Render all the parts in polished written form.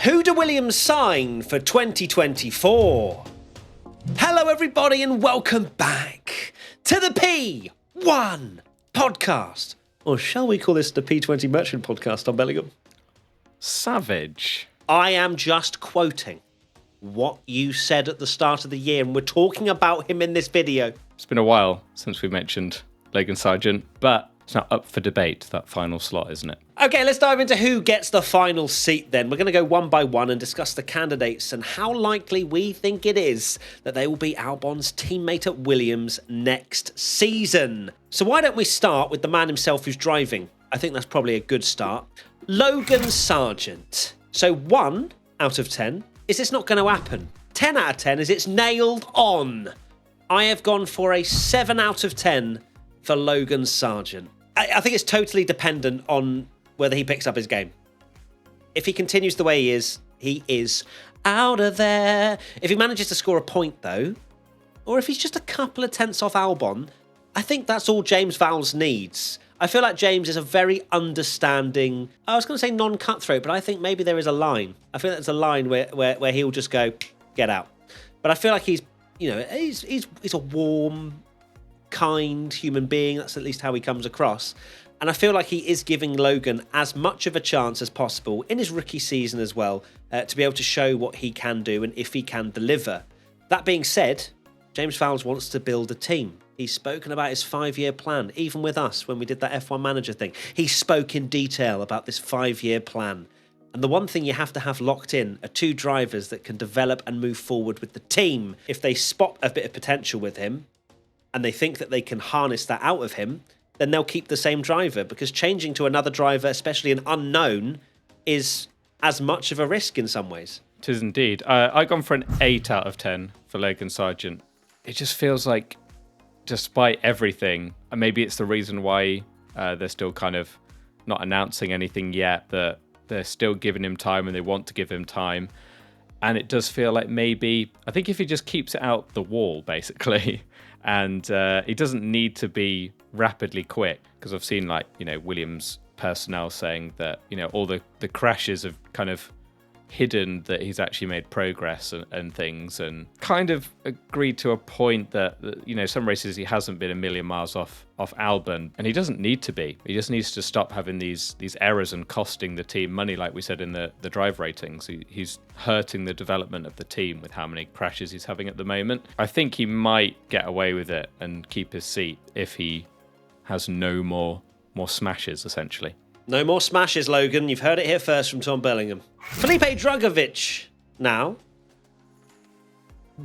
Who do Williams sign for 2024? Hello everybody and welcome back to the P1 podcast. Or shall we call this the P20 Merchant podcast, Tom Bellingham? Savage. I am just quoting what you said at the start of the year, and we're talking about him in this video. It's been a while since we mentioned Logan Sargeant, but it's now up for debate, that final slot, isn't it? Okay, let's dive into who gets the final seat then. We're going to go one by one and discuss the candidates and how likely we think it is that they will be Albon's teammate at Williams next season. So why don't we start with the man himself who's driving? I think that's probably a good start. Logan Sargeant. So 1 out of 10, is this not going to happen? 10 out of 10 is it's nailed on. I have gone for a 7 out of 10 for Logan Sargeant. I think it's totally dependent on whether he picks up his game. If he continues the way he is out of there. If he manages to score a point, though, or if he's just a couple of tenths off Albon, I think that's all James Vowles needs. I feel like James is a very understanding, I was going to say non-cutthroat, but I think maybe there is a line. I feel there's a line where he'll just go, get out. But I feel like he's a warm, kind human being. That's at least how he comes across. And I feel like he is giving Logan as much of a chance as possible in his rookie season as well to be able to show what he can do and if he can deliver. That being said, James Vowles wants to build a team. He's spoken about his 5-year plan, even with us when we did that F1 manager thing. He spoke in detail about this 5-year plan. And the one thing you have to have locked in are 2 drivers that can develop and move forward with the team. If they spot a bit of potential with him, and they think that they can harness that out of him, then they'll keep the same driver, because changing to another driver, especially an unknown, is as much of a risk in some ways. It is indeed. I've gone for an 8 out of 10 for Logan Sargeant. It just feels like, despite everything, and maybe it's the reason why they're still kind of not announcing anything yet, that they're still giving him time and they want to give him time. And it does feel like maybe, I think if he just keeps it out the wall, basically, and he doesn't need to be rapidly quick, because I've seen Williams personnel saying that, all the crashes have kind of hidden that he's actually made progress and things, and kind of agreed to a point that some races he hasn't been a million miles off Albon, and he doesn't need to be. He just needs to stop having these errors and costing the team money, like we said in the drive ratings. He's hurting the development of the team with how many crashes he's having at the moment. I think he might get away with it and keep his seat if he has no more smashes, essentially. No more smashes, Logan. You've heard it here first from Tom Bellingham. Felipe Drugovich. Now,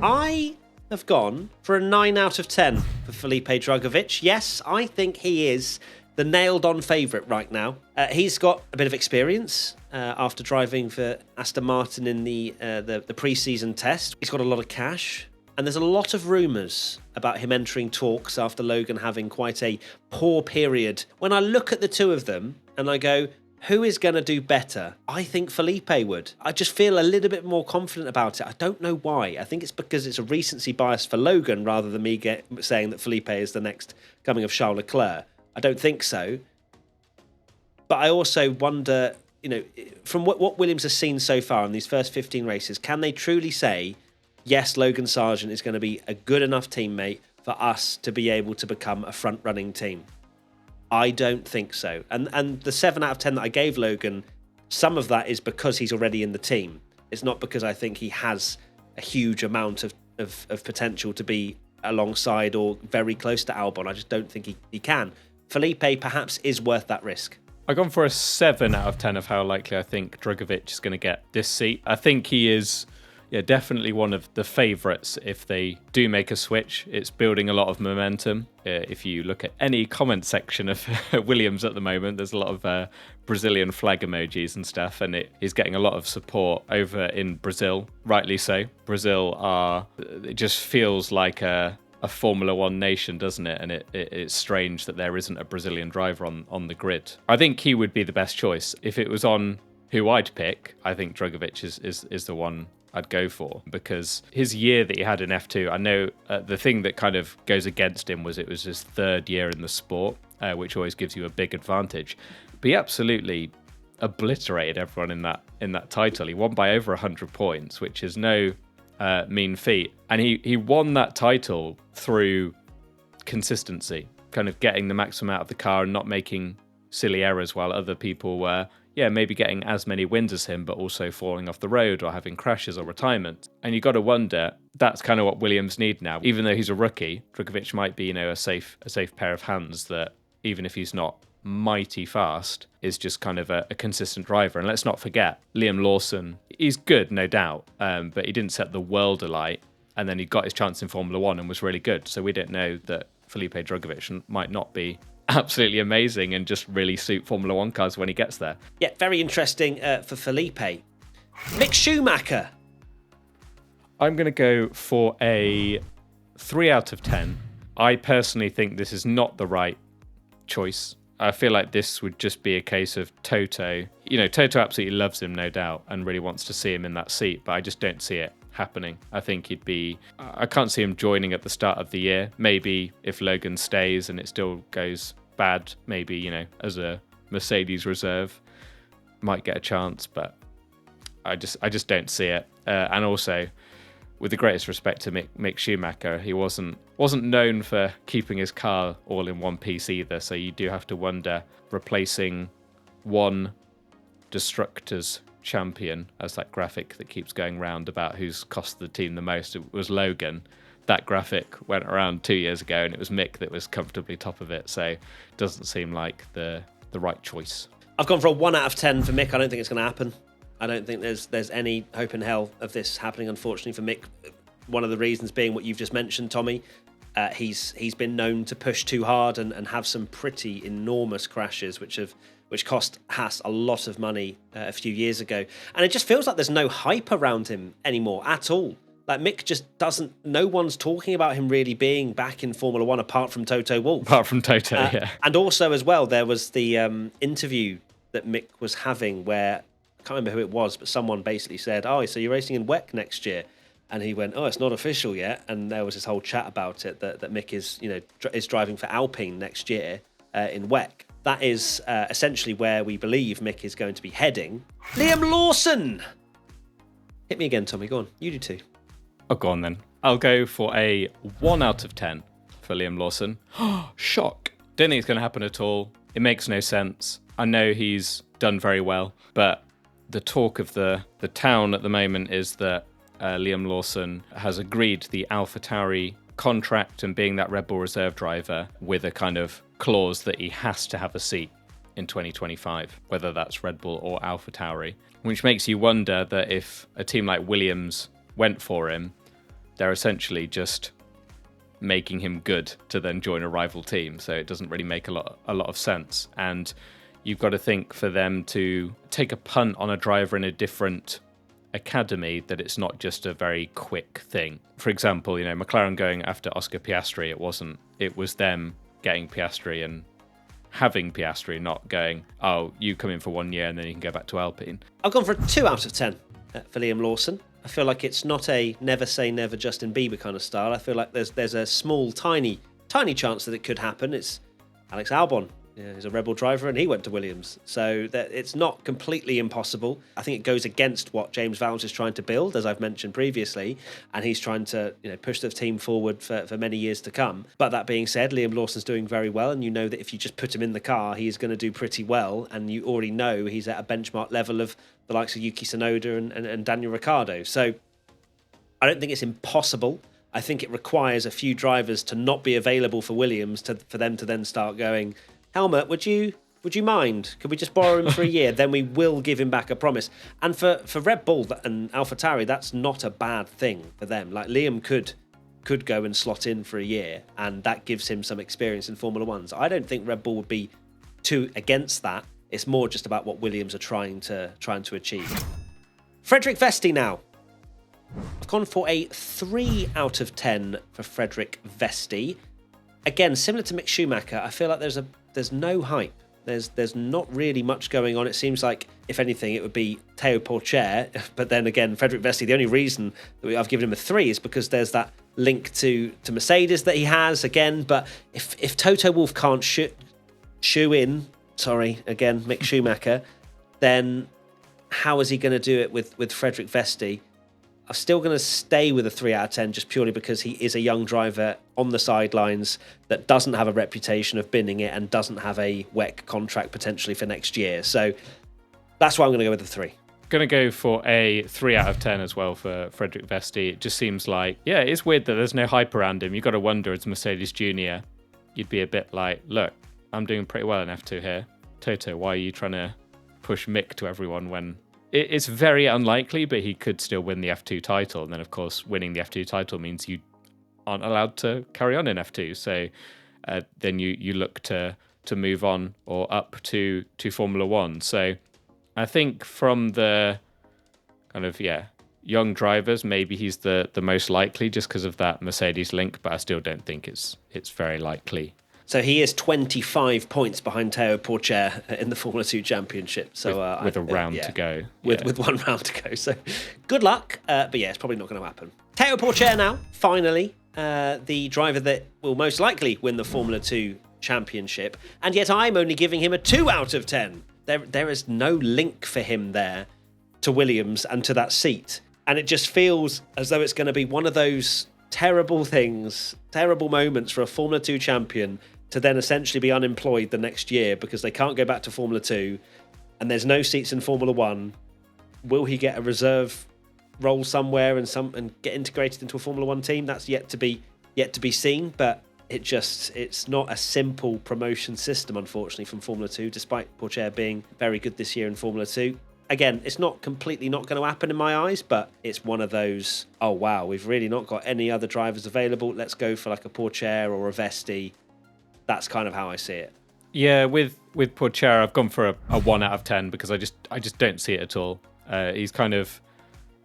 I have gone for a 9 out of 10 for Felipe Drugovich. Yes, I think he is the nailed-on favourite right now. He's got a bit of experience after driving for Aston Martin in the pre-season test. He's got a lot of cash. And there's a lot of rumours about him entering talks after Logan having quite a poor period. When I look at the two of them and I go, who is going to do better? I think Felipe would. I just feel a little bit more confident about it. I don't know why. I think it's because it's a recency bias for Logan rather than me saying that Felipe is the next coming of Charles Leclerc. I don't think so. But I also wonder, from what Williams has seen so far in these first 15 races, can they truly say, yes, Logan Sargeant is going to be a good enough teammate for us to be able to become a front-running team? I don't think so. And the 7 out of 10 that I gave Logan, some of that is because he's already in the team. It's not because I think he has a huge amount of potential to be alongside or very close to Albon. I just don't think he can. Felipe perhaps is worth that risk. I've gone for a 7 out of 10 of how likely I think Drugovich is going to get this seat. I think he is definitely one of the favourites if they do make a switch. It's building a lot of momentum. If you look at any comment section of Williams at the moment, there's a lot of Brazilian flag emojis and stuff, and it is getting a lot of support over in Brazil, rightly so. Brazil it just feels like a Formula One nation, doesn't it? And it's strange that there isn't a Brazilian driver on the grid. I think he would be the best choice. If it was on who I'd pick, I think Drugovich is the one I'd go for, because his year that he had in F2, I know the thing that kind of goes against him was it was his 3rd year in the sport, which always gives you a big advantage. But he absolutely obliterated everyone in that title. He won by over 100 points, which is no mean feat. And he won that title through consistency, kind of getting the maximum out of the car and not making silly errors while other people were, maybe getting as many wins as him, but also falling off the road or having crashes or retirement. And you got to wonder, that's kind of what Williams need now. Even though he's a rookie, Drugovich might be, a safe pair of hands that, even if he's not mighty fast, is just kind of a consistent driver. And let's not forget, Liam Lawson, he's good, no doubt, but he didn't set the world alight. And then he got his chance in Formula One and was really good. So we don't know that Felipe Drugovich might not be absolutely amazing and just really suit Formula One cars when he gets there. Yeah, very interesting for Felipe. Mick Schumacher. I'm going to go for a 3 out of 10. I personally think this is not the right choice. I feel like this would just be a case of Toto. Toto absolutely loves him, no doubt, and really wants to see him in that seat, but I just don't see it happening. I think I can't see him joining at the start of the year. Maybe if Logan stays and it still goes bad, maybe, as a Mercedes reserve, might get a chance, but I just don't see it. And also, with the greatest respect to Mick Schumacher, he wasn't known for keeping his car all in one piece either, so you do have to wonder, replacing one Destructors champion, as that graphic that keeps going round about who's cost the team the most, it was Logan. That graphic went around 2 years ago and it was Mick that was comfortably top of it, so it doesn't seem like the right choice. I've gone for a 1 out of 10 for Mick. I don't think it's going to happen. I don't think there's any hope in hell of this happening, unfortunately, for Mick. One of the reasons being what you've just mentioned, Tommy. He's been known to push too hard and have some pretty enormous crashes, which cost Haas a lot of money a few years ago. And it just feels like there's no hype around him anymore at all. Like, Mick just doesn't... No one's talking about him really being back in Formula One apart from Toto Wolff. Apart from Toto, yeah. And also, as well, there was the interview that Mick was having where... I can't remember who it was, but someone basically said, "Oh, so you're racing in WEC next year?" And he went, "Oh, it's not official yet." And there was this whole chat about it that Mick is driving for Alpine next year in WEC. That is essentially where we believe Mick is going to be heading. Liam Lawson. Hit me again, Tommy. Go on. You do too. Oh, go on then. I'll go for a 1 out of 10 for Liam Lawson. Shock. Don't think it's going to happen at all. It makes no sense. I know he's done very well, but the talk of the town at the moment is that Liam Lawson has agreed the AlphaTauri contract and being that Red Bull reserve driver with a kind of clause that he has to have a seat in 2025, whether that's Red Bull or AlphaTauri, which makes you wonder that if a team like Williams went for him, they're essentially just making him good to then join a rival team. So it doesn't really make a lot of sense. And you've got to think, for them to take a punt on a driver in a different academy, that it's not just a very quick thing. For example, McLaren going after Oscar Piastri, it was them getting Piastri and having Piastri, not going, "Oh, you come in for 1 year and then you can go back to Alpine." I've gone for a 2 out of 10 for Liam Lawson. I feel like it's not a never say never Justin Bieber kind of style. I feel like there's a small, tiny chance that it could happen. It's Alex Albon. Yeah, he's a Red Bull driver and he went to Williams. So that it's not completely impossible. I think it goes against what James Vowles is trying to build, as I've mentioned previously, and he's trying to push the team forward for many years to come. But that being said, Liam Lawson's doing very well, and you know that if you just put him in the car, he is going to do pretty well, and you already know he's at a benchmark level of the likes of Yuki Tsunoda and Daniel Ricciardo. So I don't think it's impossible. I think it requires a few drivers to not be available for Williams for them to then start going, "Helmut, would you mind? Could we just borrow him for a year? Then we will give him back, a promise." And for Red Bull and AlphaTauri, that's not a bad thing for them. Like, Liam could go and slot in for a year, and that gives him some experience in Formula One. So I don't think Red Bull would be too against that. It's more just about what Williams are trying to achieve. Frederik Vesti now. I've gone for a 3 out of 10 for Frederik Vesti. Again, similar to Mick Schumacher, I feel like there's no hype. There's not really much going on. It seems like, if anything, it would be Theo Pourchaire. But then again, Frederik Vesti, the only reason that I've given him a 3 is because there's that link to Mercedes that he has again. But if Toto Wolff can't shoe in, Mick Schumacher, then how is he going to do it with Frederik Vesti? I'm still going to stay with a 3 out of 10 just purely because he is a young driver on the sidelines that doesn't have a reputation of binning it and doesn't have a WEC contract potentially for next year. So that's why I'm going to go with a 3. Going to go for a 3 out of 10 as well for Frederik Vesti. It just seems like, yeah, it's weird that there's no hype around him. You've got to wonder, as Mercedes Junior, you'd be a bit like, look, I'm doing pretty well in F2 here. Toto, why are you trying to push Mick to everyone when it's very unlikely, but he could still win the F2 title. And then, of course, winning the F2 title means you aren't allowed to carry on in F2. So then you look to move on or up to Formula One. So I think from the kind of, young drivers, maybe he's the most likely just because of that Mercedes link, but I still don't think it's very likely. So he is 25 points behind Theo Pourchaire in the Formula 2 Championship. So with a round to go. With 1 round to go. So good luck. But yeah, it's probably not going to happen. Theo Pourchaire now, finally, the driver that will most likely win the Formula 2 Championship. And yet I'm only giving him a 2 out of 10. There is no link for him there to Williams and to that seat. And it just feels as though it's going to be one of those terrible things, terrible moments for a Formula 2 champion to then essentially be unemployed the next year because they can't go back to Formula 2 and there's no seats in Formula 1. Will he get a reserve role somewhere and get integrated into a Formula 1 team? That's yet to be seen, but it's not a simple promotion system, unfortunately, from Formula 2, despite Pourchaire being very good this year in Formula 2. Again, it's not completely not going to happen in my eyes, but it's one of those, oh wow, we've really not got any other drivers available. Let's go for like a Pourchaire or a Vesti. That's kind of how I see it. Yeah, with Pourchaire, I've gone for a 1 out of 10 because I just don't see it at all. He's kind of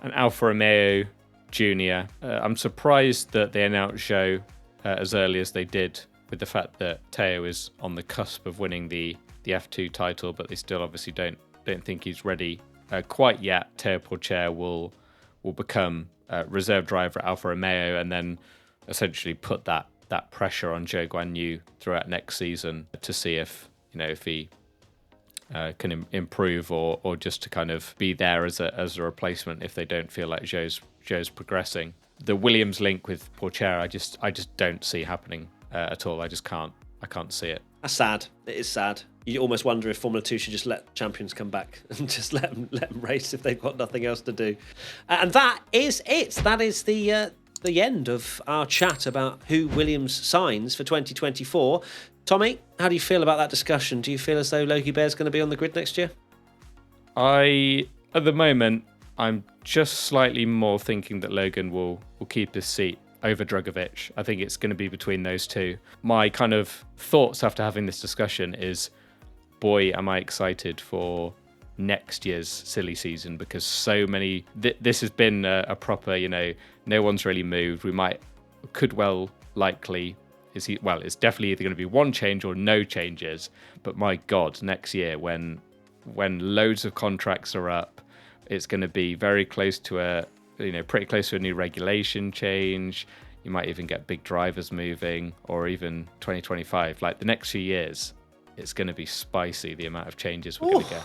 an Alfa Romeo junior. I'm surprised that they announced Zhou as early as they did, with the fact that Theo is on the cusp of winning the F2 title, but they still obviously don't think he's ready quite yet. Theo Pourchaire will become a reserve driver at Alfa Romeo and then essentially put that pressure on Zhou Guanyu throughout next season to see if he can improve or just to kind of be there as a replacement if they don't feel like Zhou's progressing. The Williams link with Pourchaire, I just don't see happening at all. I can't see it. That's sad. It is sad. You almost wonder if Formula 2 should just let champions come back and just let them race if they've got nothing else to do. And that is it. That is the end of our chat about who Williams signs for 2024. Tommy, how do you feel about that discussion? Do you feel as though Logie Bear's going to be on the grid next year? At the moment, I'm just slightly more thinking that Logan will keep his seat over Drugovich. I think it's going to be between those two. My kind of thoughts after having this discussion is, boy, am I excited for next year's silly season because so many... this has been a proper, no one's really moved. Likely... it's definitely either going to be one change or no changes. But my God, next year when loads of contracts are up, it's going to be very close to pretty close to a new regulation change. You might even get big drivers moving, or even 2025. Like the next few years, it's going to be spicy, the amount of changes we're going to get.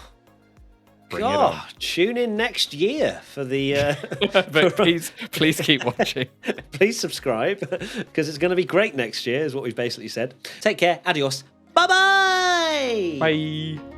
God, tune in next year for the... but please keep watching. Please subscribe, because it's going to be great next year, is what we've basically said. Take care. Adios. Bye-bye. Bye.